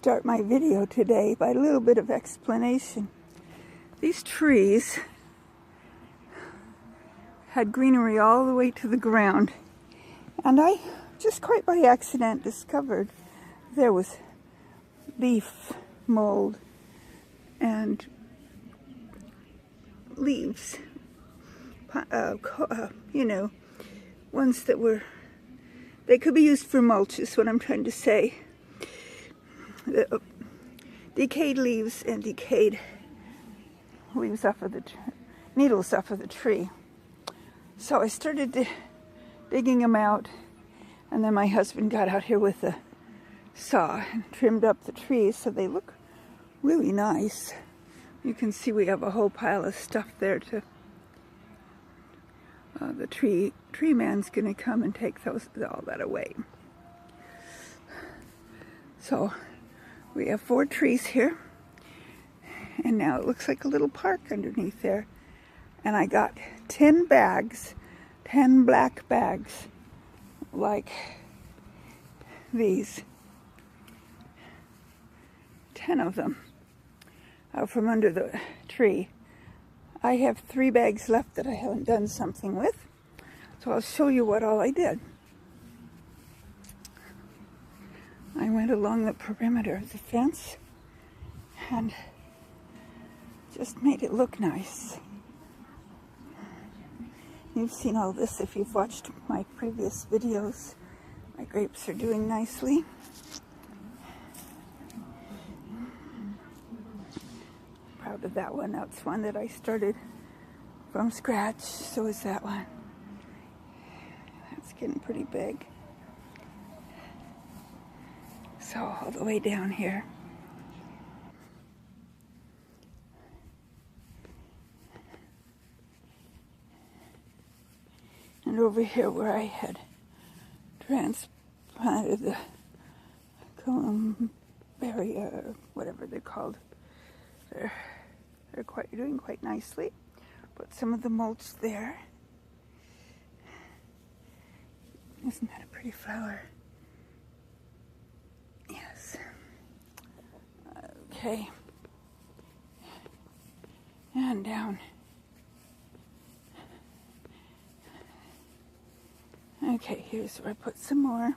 start my video today by a little bit of explanation. These trees had greenery all the way to the ground, and I just quite by accident discovered there was leaf mold and leaves, ones that they could be used for mulch is what I'm trying to say. Decayed leaves and decayed leaves off of the needles off of the tree. So I started digging them out, and then my husband got out here with a saw and trimmed up the trees so they look really nice. You can see we have a whole pile of stuff there to the tree man's gonna come and take all that away. So we have 4 trees here, and now it looks like a little park underneath there. And I got 10 bags, 10 black bags, like these. 10 of them out from under the tree. I have 3 bags left that I haven't done something with, so I'll show you what all I did. I went along the perimeter of the fence and just made it look nice. You've seen all this if you've watched my previous videos. My grapes are doing nicely. Proud of that one. That's one that I started from scratch. So is that one. That's getting pretty big. So all the way down here. And over here where I had transplanted the columbary, whatever they're called, they're doing quite nicely. Put some of the mulch there. Isn't that a pretty flower? Yes. Okay. And down. Okay, here's where I put some more.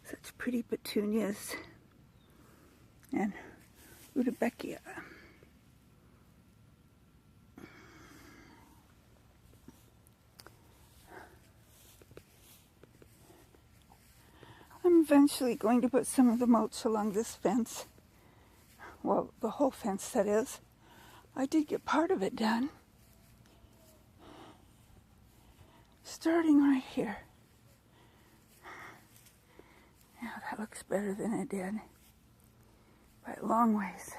Such pretty petunias and rudbeckia. I'm eventually going to put some of the mulch along this fence. Well, the whole fence, that is. I did get part of it done. Starting right here. Now that looks better than it did. By a long ways.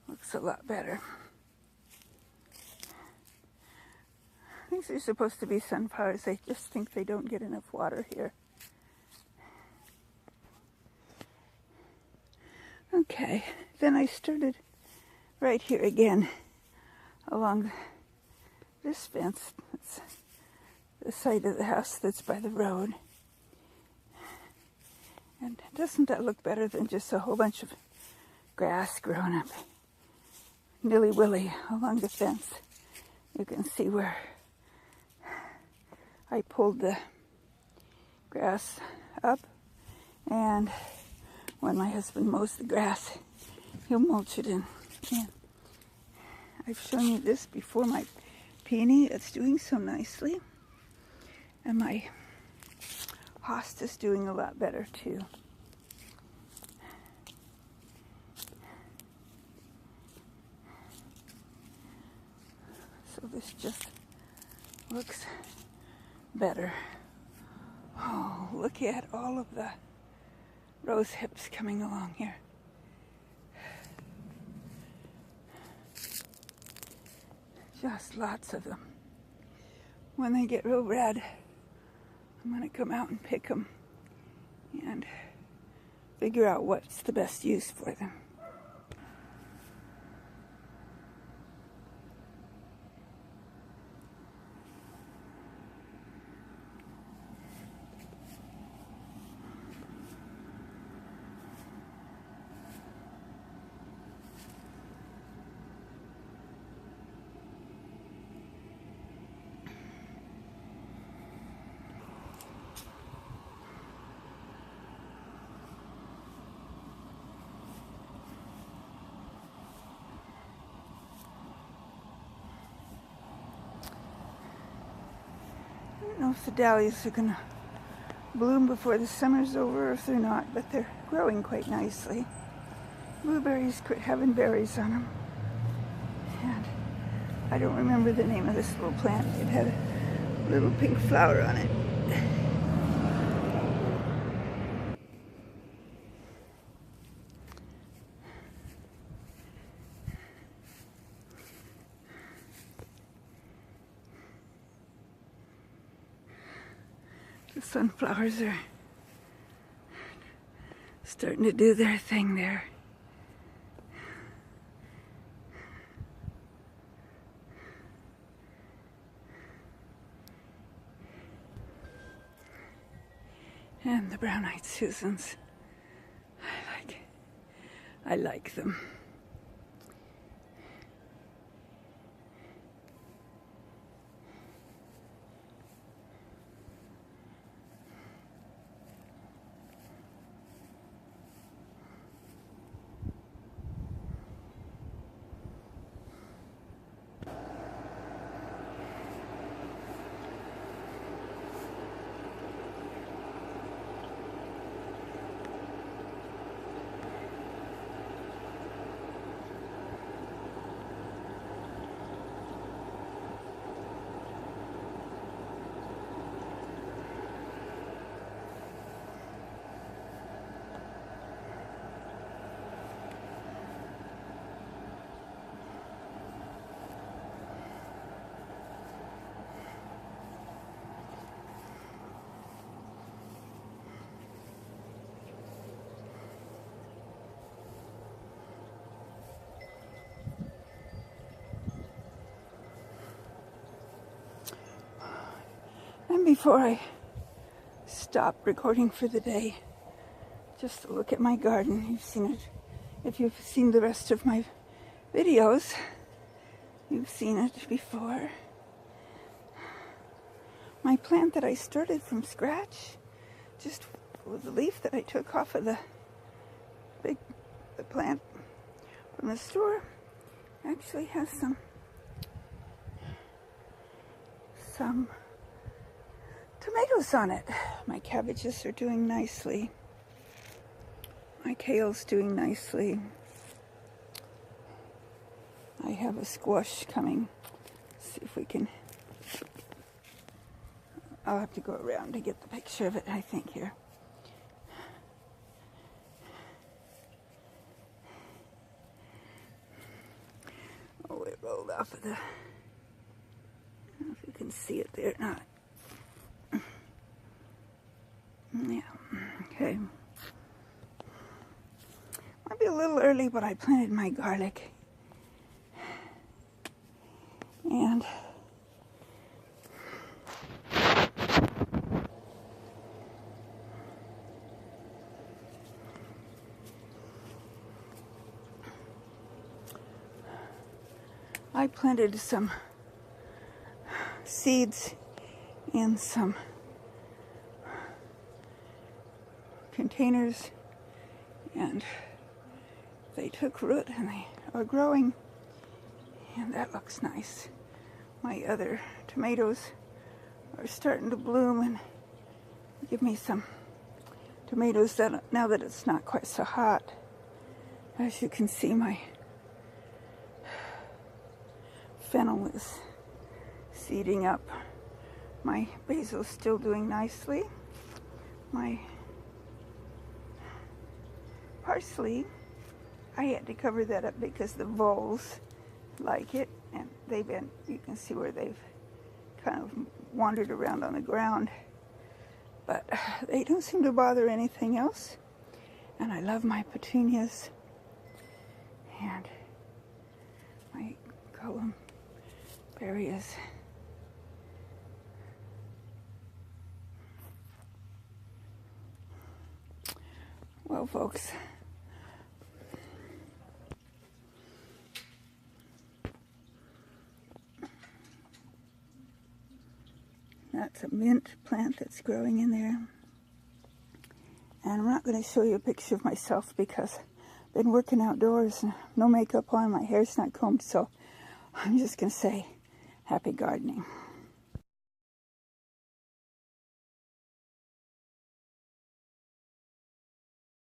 Looks a lot better. These are supposed to be sunflowers. I just think they don't get enough water here. Okay, then I started right here again along this fence. It's the side of the house that's by the road. And doesn't that look better than just a whole bunch of grass growing up nilly-willy along the fence? You can see where I pulled the grass up, and when my husband mows the grass, he'll mulch it in. And I've shown you this before, my peony that's doing so nicely, and my host is doing a lot better too. So this just looks better. Oh, look at all of the rose hips coming along here. Just lots of them. when they get real red, I'm going to come out and pick them and figure out what's the best use for them. I don't know if the dahlias are going to bloom before the summer's over or if they're not, but they're growing quite nicely. Blueberries quit having berries on them. And I don't remember the name of this little plant. It had a little pink flower on it. The sunflowers are starting to do their thing there. And the brown-eyed Susans, I like them. And before I stop recording for the day, just to look at my garden. You've seen it. If you've seen the rest of my videos, you've seen it before. My plant that I started from scratch, just with the leaf that I took off of the plant from the store, actually has some tomatoes on it. My cabbages are doing nicely. My kale's doing nicely. I have a squash coming. Let's see if we can... I'll have to go around to get the picture of it, I think, here. Oh, it rolled off of the... I don't know if you can see it there or not. Yeah, okay. Might be a little early, but I planted my garlic. And I planted some seeds in some containers, and they took root and they are growing, and that looks nice. My other tomatoes are starting to bloom and give me some tomatoes that, now that it's not quite so hot. As you can see, my fennel is seeding up. My basil's still doing nicely. My parsley, I had to cover that up because the voles like it, and they've been, you can see where they've kind of wandered around on the ground. But they don't seem to bother anything else. And I love my petunias and my columbarias. Well, folks, that's a mint plant that's growing in there. And I'm not going to show you a picture of myself because I've been working outdoors, no makeup on, my hair's not combed, so I'm just going to say happy gardening.